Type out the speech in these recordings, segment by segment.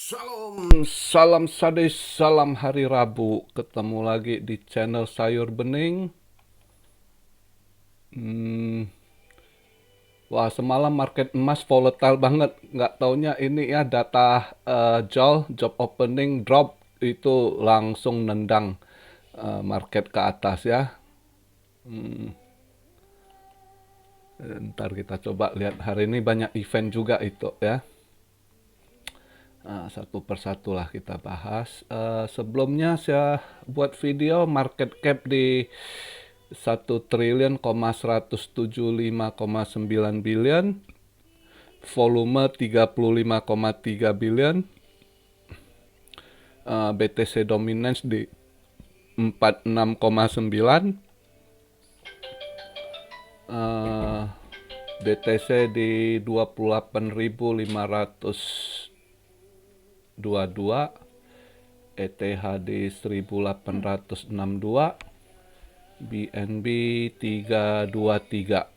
Salam sadis, salam hari Rabu. Ketemu lagi di channel Sayur Bening. Hmm, Wah, semalam market emas volatile banget. Nggak taunya ini ya data job opening drop itu langsung nendang market ke atas ya. Ntar kita coba lihat hari ini banyak event juga itu ya. Satu persatu lah kita bahas. Sebelumnya saya buat video market cap di 1 triliun, 175,9 billion, volume 35,3 billion, BTC dominance di 46,9, BTC di 28.522, ETH di 1862, BNB 323,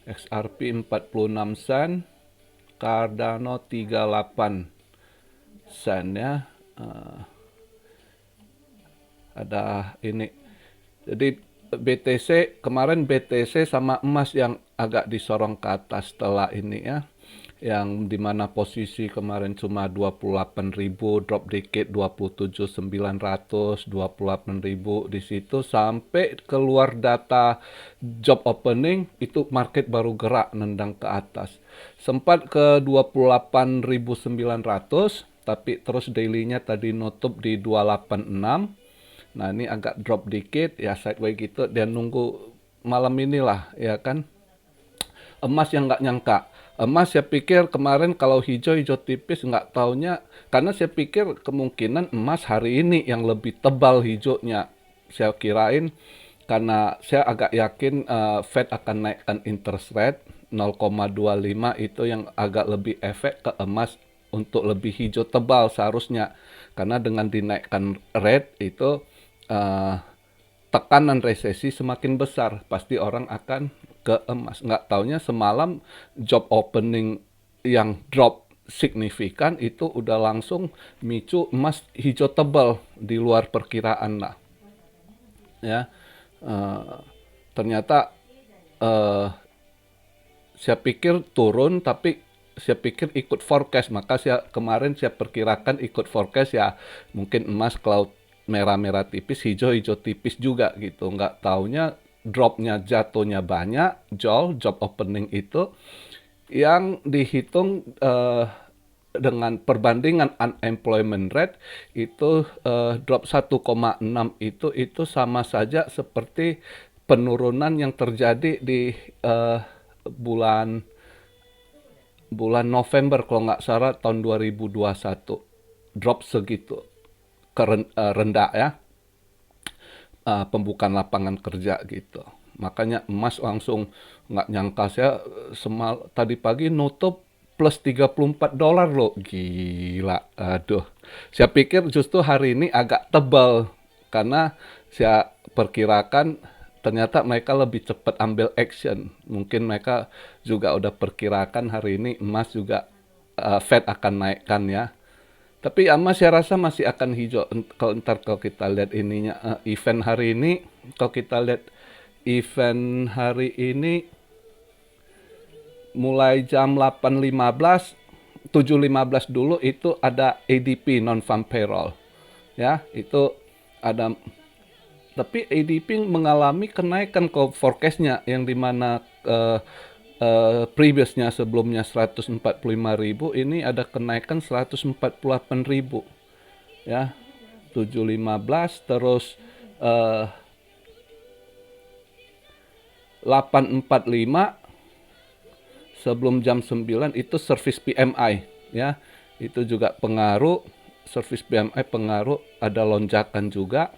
XRP 46 sen, Cardano 38 sen ya. Ada ini. Jadi kemarin BTC sama emas yang agak disorong ke atas setelah ini ya. Yang dimana posisi kemarin cuma 28.000, drop dikit 27.900, 28.000 di situ sampai keluar data job opening itu market baru gerak nendang ke atas. Sempat ke 28.900 tapi terus dailynya tadi nutup di 286. Nah ini agak drop dikit ya sideways gitu dan nunggu malam inilah ya kan. Emas yang nggak nyangka. Emas saya pikir kemarin kalau hijau-hijau tipis nggak taunya karena saya pikir kemungkinan emas hari ini yang lebih tebal hijaunya. Saya kirain karena saya agak yakin Fed akan naikkan interest rate 0,25 itu yang agak lebih efek ke emas untuk lebih hijau tebal seharusnya. Karena dengan dinaikkan rate itu uh, tekanan resesi semakin besar, pasti orang akan ke emas. Nggak taunya semalam job opening yang drop signifikan itu udah langsung micu emas hijau tebal di luar perkiraan lah. Ya, uh, ternyata uh, saya pikir turun tapi saya pikir ikut forecast, maka kemarin saya perkirakan ikut forecast ya mungkin emas cloud merah-merah tipis, hijau-hijau tipis juga gitu. Nggak taunya dropnya jatuhnya banyak, job opening itu yang dihitung dengan perbandingan unemployment rate itu drop 1,6 itu sama saja seperti penurunan yang terjadi di bulan bulan November kalau nggak salah tahun 2021, drop segitu rendah ya, pembukaan lapangan kerja gitu. Makanya emas langsung nggak nyangka saya tadi pagi nutup plus $34 loh, gila, aduh. Saya pikir justru hari ini agak tebal karena saya perkirakan ternyata mereka lebih cepat ambil action. Mungkin mereka juga udah perkirakan hari ini emas juga Fed akan naikkan ya. Tapi emas saya rasa masih akan hijau. Kalau kita lihat ininya event hari ini, kalau kita lihat event hari ini mulai jam 8.15, 7.15 dulu itu ada ADP non farm payroll. Ya, itu ada, tapi ADP mengalami kenaikan ke forecastnya yang dimana previousnya sebelumnya 145.000 ini ada kenaikan 148.000 ya, 715 terus 845 sebelum jam 9 itu service PMI ya, itu juga pengaruh, service PMI pengaruh, ada lonjakan juga.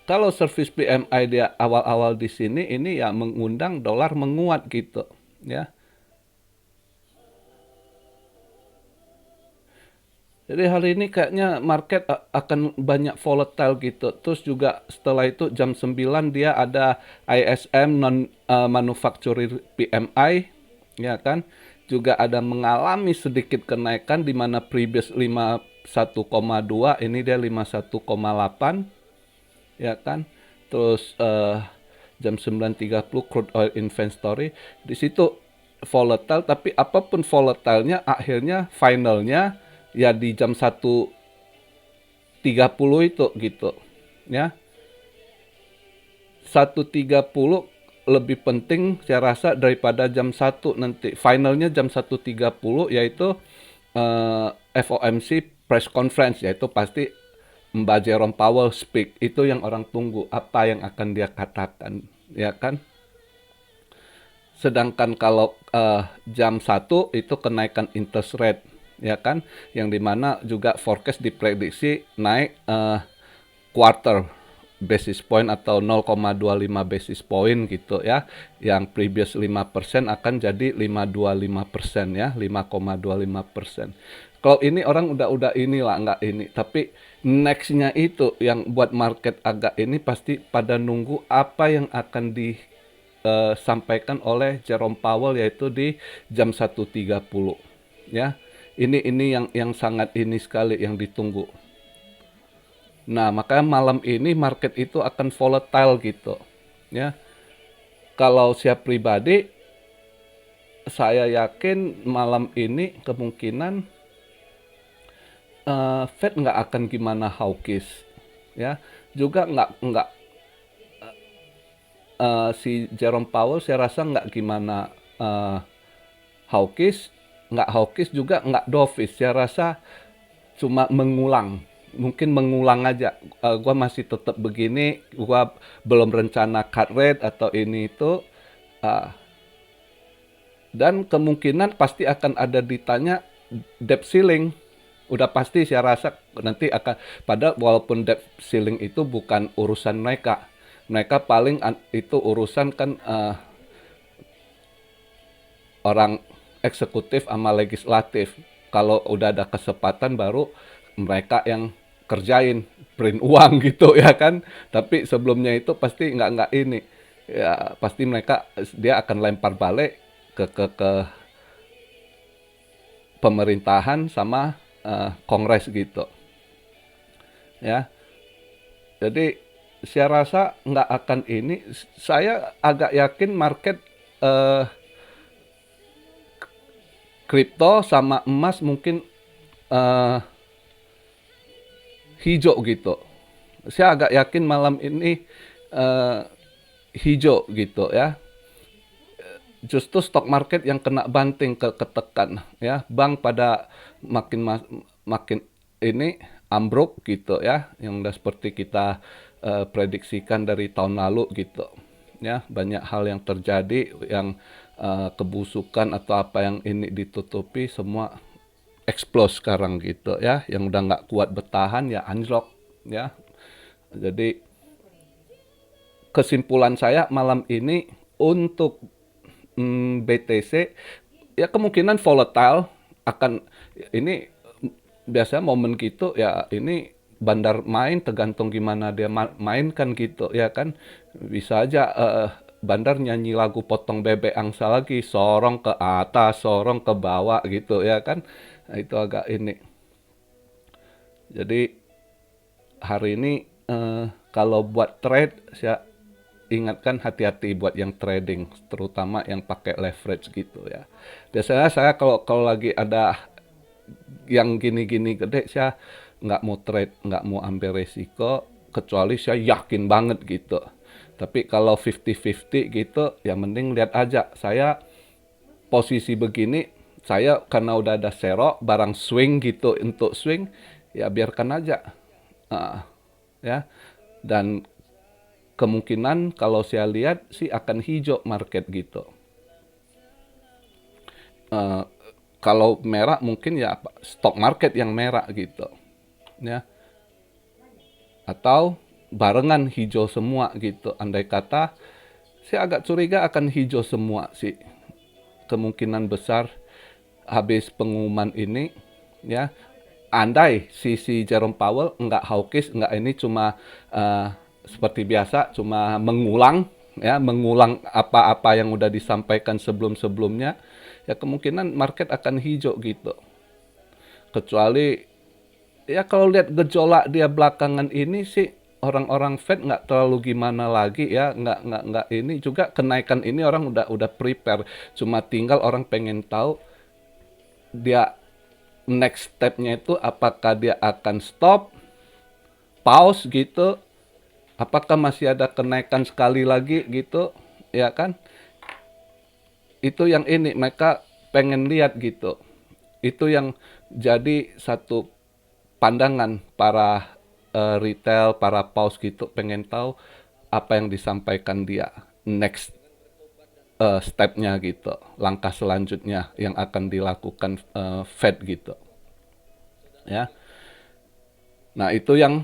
Kalau service PMI dia awal-awal di sini ini ya mengundang dolar menguat gitu ya. Jadi hari ini kayaknya market akan banyak volatile gitu. Terus juga setelah itu jam 9 dia ada ISM non manufacturing PMI, ya kan? Juga ada mengalami sedikit kenaikan di mana previous 51,2 ini dia 51,8, ya kan? Terus jam 9.30 crude oil inventory di situ volatile, tapi apapun volatilenya akhirnya finalnya ya di jam 1.30 itu gitu. Ya. 1.30 lebih penting saya rasa daripada jam 1 nanti. Finalnya jam 1.30 yaitu FOMC press conference, yaitu pasti Mbak Jerome Powell speak. Itu yang orang tunggu, apa yang akan dia katakan, ya kan? Sedangkan kalau jam 1 itu kenaikan interest rate, ya kan? Yang dimana juga forecast diprediksi naik quarter basis point atau 0,25 basis point gitu ya. Yang previous 5% akan jadi 5,25% ya, 5,25%. Kalau ini orang udah inilah nggak ini, tapi nextnya itu yang buat market agak ini pasti pada nunggu apa yang akan disampaikan oleh Jerome Powell yaitu di jam 1.30 ya. Ini yang sangat ini sekali yang ditunggu. Nah, makanya malam ini market itu akan volatile gitu. Ya. Kalau saya pribadi, saya yakin malam ini kemungkinan Fed nggak akan gimana hawkish. Ya. Juga nggak si Jerome Powell saya rasa nggak gimana hawkish, nggak hawkish juga nggak dovish. Saya rasa cuma mengulang, mungkin mengulang aja. Gua masih tetap begini, gua belum rencana cut rate atau ini itu. Uh, dan kemungkinan pasti akan ada ditanya debt ceiling. Udah pasti saya rasa nanti akan, pada walaupun debt ceiling itu bukan urusan mereka. Mereka paling itu urusan kan orang eksekutif sama legislatif. Kalau udah ada kesempatan baru mereka yang kerjain print uang gitu ya kan. Tapi sebelumnya itu pasti nggak ini. Ya pasti dia akan lempar balik ke pemerintahan sama kongres gitu. Ya. Jadi saya rasa nggak akan ini. Saya agak yakin market kripto sama emas mungkin hijau gitu. Saya agak yakin malam ini hijau gitu ya. Justru stock market yang kena banting ketekan ya. Bank pada makin ini ambruk gitu ya. Yang udah seperti kita prediksikan dari tahun lalu gitu. Ya, banyak hal yang terjadi yang kebusukan atau apa yang ini ditutupi semua explos sekarang gitu ya. Yang udah nggak kuat bertahan ya anjlok ya. Jadi kesimpulan saya malam ini untuk BTC ya kemungkinan volatile akan ini biasanya momen gitu ya ini bandar main tergantung gimana dia main kan gitu ya kan bisa aja bandar nyanyi lagu potong bebek angsa lagi sorong ke atas sorong ke bawah gitu ya kan nah, itu agak ini jadi hari ini kalau buat trade saya ingatkan hati-hati buat yang trading, terutama yang pakai leverage gitu ya. Biasanya saya kalau lagi ada yang gini-gini gede, saya nggak mau trade, nggak mau ambil resiko, kecuali saya yakin banget gitu. Tapi kalau 50-50 gitu, ya mending lihat aja. Saya posisi begini, saya karena udah ada serok, barang swing gitu untuk swing, ya biarkan aja. Ya, dan kemungkinan kalau saya lihat sih akan hijau market gitu. Kalau merah mungkin ya stock market yang merah gitu. Ya. Atau barengan hijau semua gitu. Andai kata saya agak curiga akan hijau semua sih. Kemungkinan besar habis pengumuman ini ya andai si Jerome Powell nggak hawkish, nggak ini cuma seperti biasa, cuma mengulang apa-apa yang udah disampaikan sebelum-sebelumnya, ya kemungkinan market akan hijau gitu. Kecuali ya kalau lihat gejolak dia belakangan ini sih orang-orang Fed nggak terlalu gimana lagi ya, nggak ini juga kenaikan ini orang udah prepare, cuma tinggal orang pengen tahu dia next step-nya itu apakah dia akan stop, pause gitu, apakah masih ada kenaikan sekali lagi gitu, ya kan? Itu yang ini mereka pengen lihat gitu. Itu yang jadi satu pandangan para retail, para paus gitu pengen tahu apa yang disampaikan dia next step-nya gitu, langkah selanjutnya yang akan dilakukan Fed gitu, ya. Nah, itu yang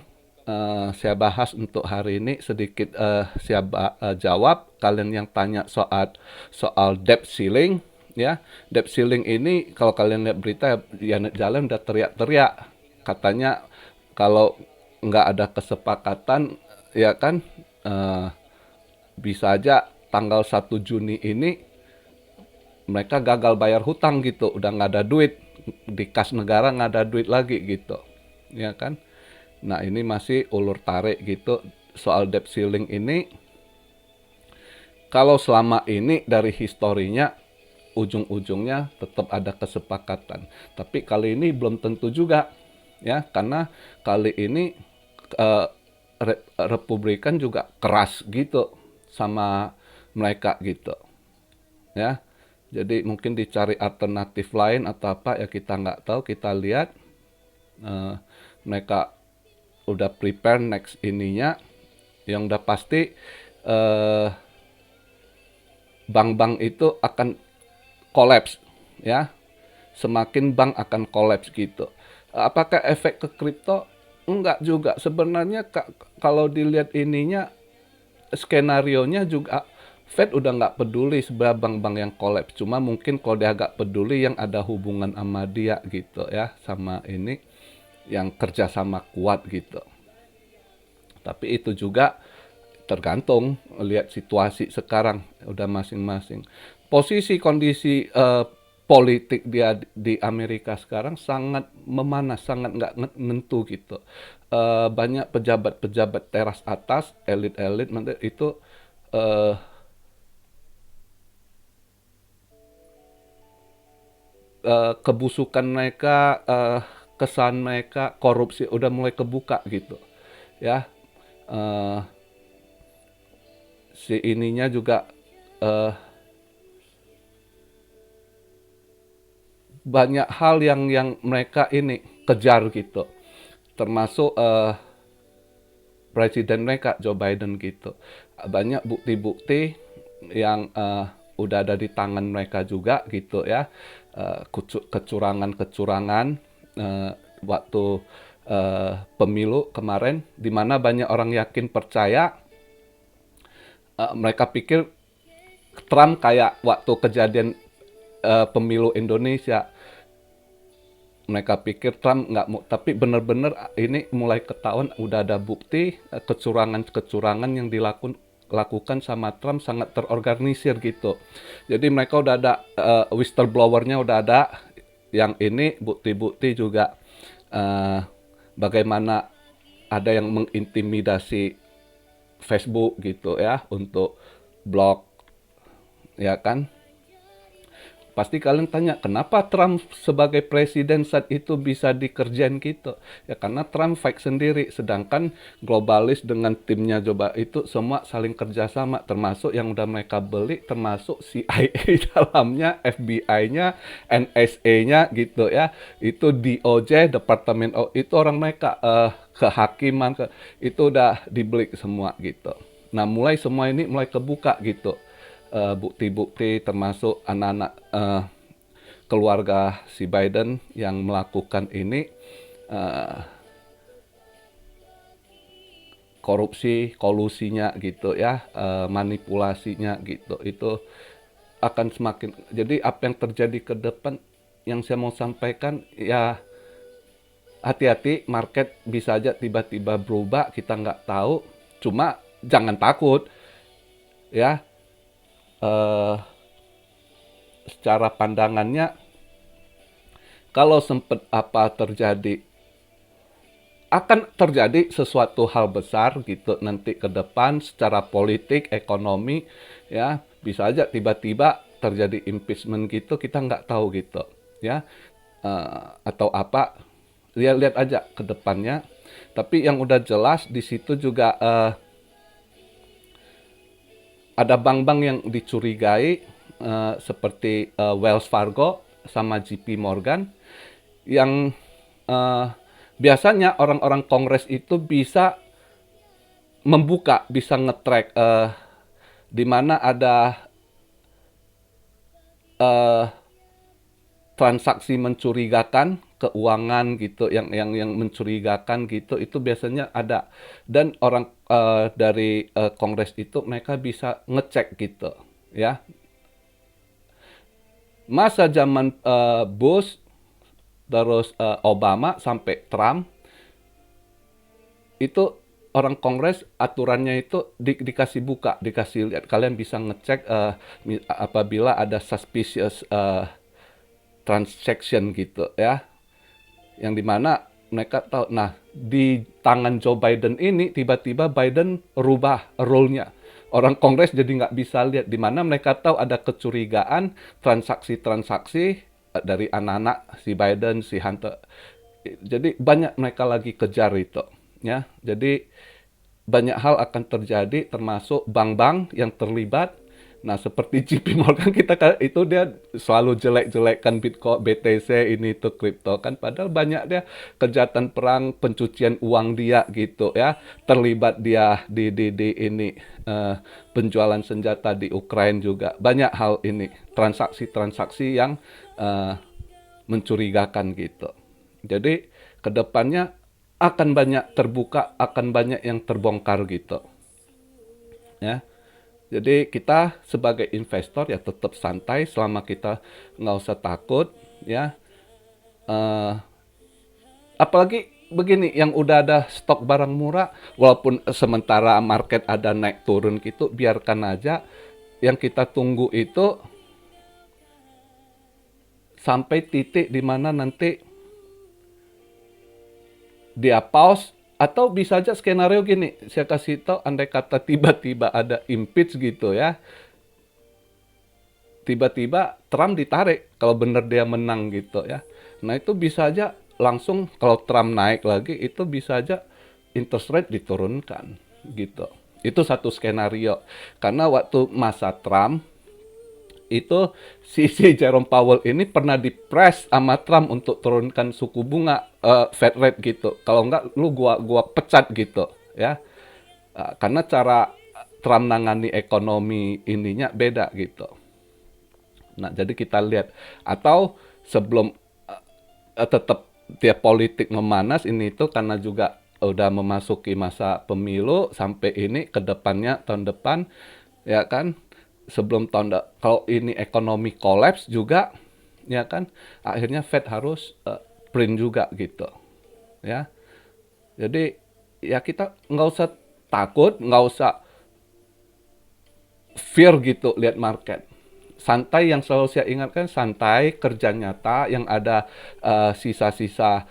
saya bahas untuk hari ini. Sedikit saya jawab kalian yang tanya soal soal debt ceiling, ya. Debt ceiling ini kalau kalian lihat berita, Janet Yellen udah teriak-teriak katanya kalau nggak ada kesepakatan, ya kan, eh, bisa aja tanggal 1 Juni ini mereka gagal bayar hutang gitu, udah nggak ada duit di kas negara, nggak ada duit lagi gitu, ya kan. Nah, ini masih ulur tarik gitu soal debt ceiling ini. Kalau selama ini dari historinya ujung-ujungnya tetap ada kesepakatan. Tapi kali ini belum tentu juga, ya, karena kali ini eh, Republikan juga keras gitu sama mereka gitu, ya. Jadi mungkin dicari alternatif lain atau apa ya kita nggak tahu. Kita lihat mereka udah prepare next ininya, yang udah pasti eh, bank-bank itu akan collapse, ya. Semakin bank akan collapse gitu. Apakah efek ke kripto? Enggak juga. Sebenarnya kalau dilihat ininya, skenarionya juga Fed udah nggak peduli sebenarnya bank-bank yang collapse. Cuma mungkin kalau dia agak peduli yang ada hubungan sama dia gitu ya, sama ini yang kerjasama kuat gitu. Tapi itu juga tergantung lihat situasi sekarang udah masing-masing. Posisi kondisi politik dia di Amerika sekarang sangat memanas, sangat nggak nentu gitu. Banyak pejabat-pejabat teras atas, elit-elit itu eh, kebusukan mereka, kesan mereka, korupsi udah mulai kebuka gitu, ya. Eh, si ininya juga eh, banyak hal yang mereka ini kejar gitu, termasuk presiden mereka Joe Biden gitu. Banyak bukti-bukti yang udah ada di tangan mereka juga gitu ya. Kecurangan-kecurangan waktu pemilu kemarin, di mana banyak orang yakin percaya, mereka pikir Trump kayak waktu kejadian pemilu Indonesia. Mereka pikir Trump nggak mau, tapi benar-benar ini mulai ketahuan udah ada bukti kecurangan-kecurangan yang dilakukan sama Trump sangat terorganisir gitu. Jadi mereka udah ada whistleblower-nya udah ada, yang ini bukti-bukti juga bagaimana ada yang mengintimidasi Facebook gitu ya untuk blog, ya kan. Pasti kalian tanya, kenapa Trump sebagai presiden saat itu bisa dikerjain gitu? Ya karena Trump fight sendiri, sedangkan globalis dengan timnya coba itu semua saling kerjasama, termasuk yang udah mereka beli, termasuk CIA dalamnya, FBI-nya, NSA-nya gitu ya. Itu DOJ, Departemen itu orang mereka kehakiman, itu udah dibeli semua gitu. Nah mulai semua ini mulai kebuka gitu. Bukti-bukti termasuk anak-anak keluarga si Biden yang melakukan ini, uh, korupsi, kolusinya gitu ya, manipulasinya gitu. Itu akan semakin. Jadi apa yang terjadi ke depan yang saya mau sampaikan ya, hati-hati, market bisa aja tiba-tiba berubah, kita nggak tahu. Cuma jangan takut, ya. Eh, Secara pandangannya, kalau sempat apa terjadi, akan terjadi sesuatu hal besar gitu nanti ke depan secara politik, ekonomi, ya. Bisa aja tiba-tiba terjadi impeachment gitu, kita nggak tahu gitu, ya. Atau apa, lihat-lihat aja ke depannya. Tapi yang udah jelas di situ juga ada bank-bank yang dicurigai seperti Wells Fargo sama JP Morgan yang eh, biasanya orang-orang Kongres itu bisa membuka, bisa nge-track di mana ada eh, transaksi mencurigakan keuangan gitu, yang mencurigakan gitu, itu biasanya ada. Dan orang dari Kongres itu mereka bisa ngecek gitu, ya. Masa zaman Bush, terus Obama sampai Trump, itu orang Kongres aturannya itu dikasih buka, dikasih lihat, kalian bisa ngecek apabila ada suspicious transaction gitu, ya, yang dimana mereka tahu. Nah, di tangan Joe Biden ini tiba-tiba Biden rubah role-nya. Orang Kongres jadi nggak bisa lihat, di mana mereka tahu ada kecurigaan transaksi-transaksi dari anak-anak si Biden, si Hunter. Jadi banyak mereka lagi kejar itu, ya. Jadi banyak hal akan terjadi, termasuk bank-bank yang terlibat. Nah, seperti JP Morgan, kita kan itu dia selalu jelek-jelekkan Bitcoin, BTC, ini itu kripto kan, padahal banyak dia kejahatan perang, pencucian uang dia gitu, ya. Terlibat dia di ini penjualan senjata di Ukraina juga. Banyak hal ini, transaksi-transaksi yang eh, mencurigakan gitu. Jadi kedepannya akan banyak terbuka, akan banyak yang terbongkar gitu, ya. Jadi kita sebagai investor ya tetap santai, selama kita nggak usah takut, ya. Eh, Apalagi begini, yang udah ada stok barang murah, walaupun sementara market ada naik turun gitu, biarkan aja. Yang kita tunggu itu sampai titik di mana nanti dia pause, atau bisa aja skenario gini, saya kasih tahu, andai kata tiba-tiba ada impeach gitu, ya, tiba-tiba Trump ditarik kalau benar dia menang gitu, ya. Nah, itu bisa aja langsung, kalau Trump naik lagi itu bisa aja interest rate diturunkan gitu. Itu satu skenario. Karena waktu masa Trump itu si Jerome Powell ini pernah dipress sama Trump untuk turunkan suku bunga Fed rate gitu. Kalau enggak lu gua pecat gitu, ya. Karena cara Trump nangani ekonomi ininya beda gitu. Nah, jadi kita lihat, atau sebelum tetap dia politik memanas ini itu, karena juga udah memasuki masa pemilu sampai ini ke depannya tahun depan, ya kan, sebelum kalau ini ekonomi kolaps juga, ya kan, akhirnya Fed harus print juga gitu, ya. Jadi ya kita nggak usah takut, nggak usah fear gitu lihat market. Santai, yang selalu saya ingatkan, santai, kerja nyata, yang ada sisa-sisa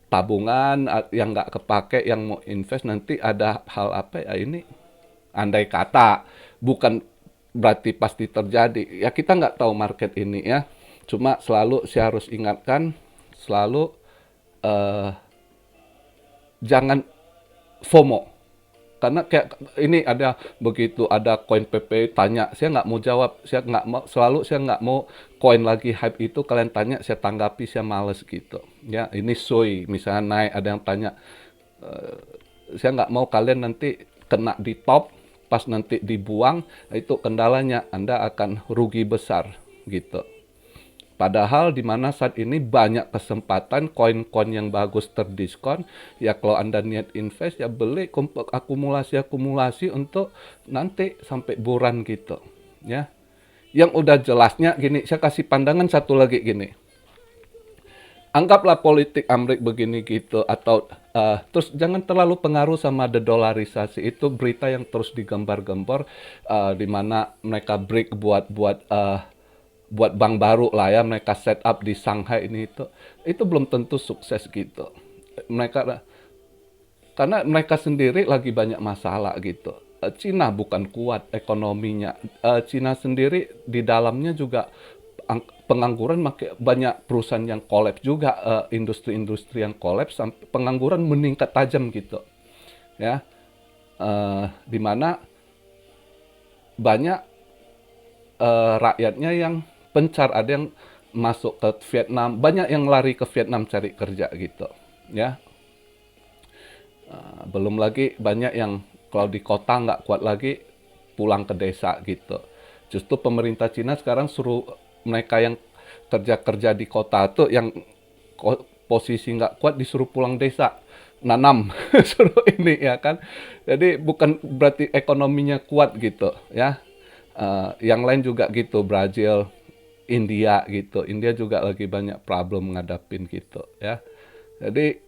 tabungan yang nggak kepake, yang mau invest nanti ada hal apa ya, ini andai kata, bukan berarti pasti terjadi. Ya kita nggak tahu market ini, ya. Cuma selalu saya harus ingatkan, selalu eh, jangan FOMO. Karena kayak ini ada begitu ada koin PP tanya, saya nggak mau jawab, saya nggak mau, selalu saya nggak mau koin lagi hype itu kalian tanya saya tanggapi, saya males gitu, ya. Ini soi misalnya naik, ada yang tanya, saya nggak mau kalian nanti kena di top, pas nanti dibuang, itu kendalanya Anda akan rugi besar gitu. Padahal di mana saat ini banyak kesempatan koin-koin yang bagus terdiskon. Ya kalau Anda niat invest, ya beli akumulasi-akumulasi untuk nanti sampai buran gitu, ya. Yang udah jelasnya gini, saya kasih pandangan satu lagi gini. Anggaplah politik Amerika begini gitu, atau terus jangan terlalu pengaruh sama dedolarisasi. Itu berita yang terus digembar-gembor, di mana mereka break buat bank baru lah ya, mereka set up di Shanghai ini itu belum tentu sukses gitu. Mereka karena mereka sendiri lagi banyak masalah gitu. Cina bukan kuat ekonominya. Cina sendiri di dalamnya juga pengangguran, banyak perusahaan yang kolaps juga, industri-industri yang kolaps, sampai pengangguran meningkat tajam gitu. Ya, di mana banyak rakyatnya yang pencar, ada yang masuk ke Vietnam, banyak yang lari ke Vietnam cari kerja gitu. Ya, belum lagi banyak yang kalau di kota nggak kuat lagi pulang ke desa gitu. Justru pemerintah Cina sekarang suruh mereka yang kerja-kerja di kota tuh, yang posisi nggak kuat, disuruh pulang desa nanam, suruh ini ya kan. Jadi bukan berarti ekonominya kuat gitu ya. Yang lain juga gitu, Brazil, India gitu. India juga lagi banyak problem ngadapin gitu ya. Jadi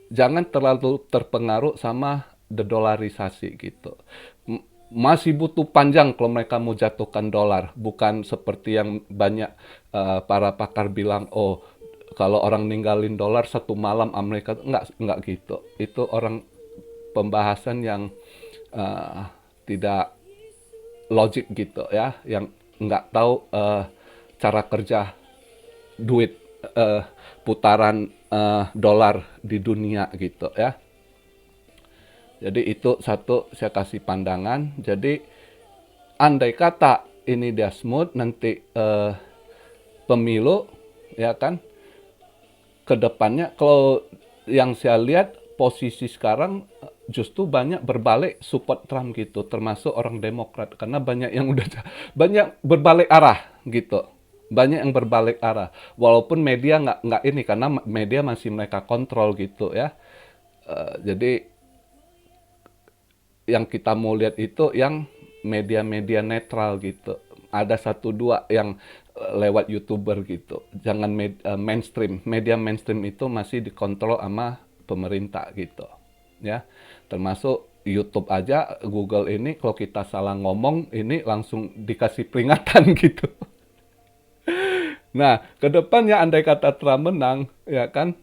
jangan terlalu terpengaruh sama dedolarisasi gitu. Masih butuh panjang kalau mereka mau jatuhkan dolar, bukan seperti yang banyak para pakar bilang, oh kalau orang ninggalin dolar satu malam Amerika, enggak gitu. Itu orang pembahasan yang tidak logik gitu ya, yang nggak tahu cara kerja duit, putaran dolar di dunia gitu ya. Jadi itu satu saya kasih pandangan. Jadi andai kata ini dia smooth nanti pemilu ya kan, kedepannya kalau yang saya lihat posisi sekarang justru banyak berbalik support Trump gitu, termasuk orang Demokrat, karena banyak yang udah banyak berbalik arah gitu, banyak yang berbalik arah, walaupun media nggak ini, karena media masih mereka kontrol gitu ya. Jadi yang kita mau lihat itu yang media-media netral gitu. Ada satu dua yang lewat YouTuber gitu. Jangan mainstream. Media mainstream itu masih dikontrol sama pemerintah gitu. Ya. Termasuk YouTube aja, Google ini kalau kita salah ngomong ini langsung dikasih peringatan gitu. Nah, kedepannya andai kata Trump menang, ya kan,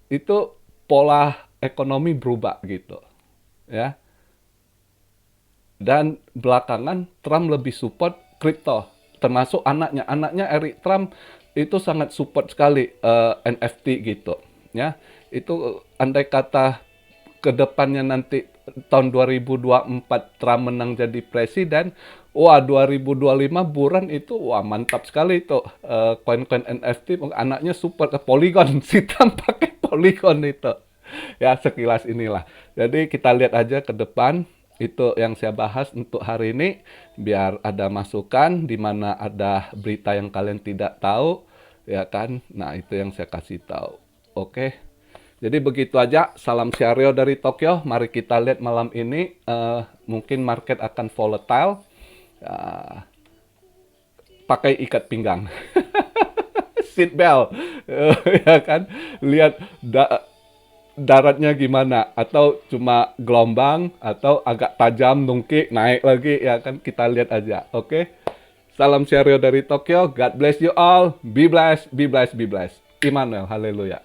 itu pola ekonomi berubah gitu. Ya. Dan belakangan Trump lebih support kripto, termasuk anaknya Eric Trump itu sangat support sekali NFT gitu ya. Itu andai kata kedepannya nanti tahun 2024 Trump menang jadi presiden, wah 2025 bulan itu wah mantap sekali itu, koin-koin NFT anaknya support ke Polygon. Si Trump pakai Polygon itu ya, sekilas inilah. Jadi kita lihat aja ke depan. Itu yang saya bahas untuk hari ini, biar ada masukan di mana ada berita yang kalian tidak tahu, ya kan? Nah, itu yang saya kasih tahu. Oke. Jadi begitu aja. Salam Siario dari Tokyo. Mari kita lihat malam ini, mungkin market akan volatile. Uh, Pakai ikat pinggang. Seat belt. Ya kan? Lihat daratnya gimana, atau cuma gelombang, atau agak tajam nungki naik lagi ya kan, kita lihat aja. Oke. Salam Siario dari Tokyo. God bless you all. Be blessed, be blessed, be blessed. Immanuel, haleluya.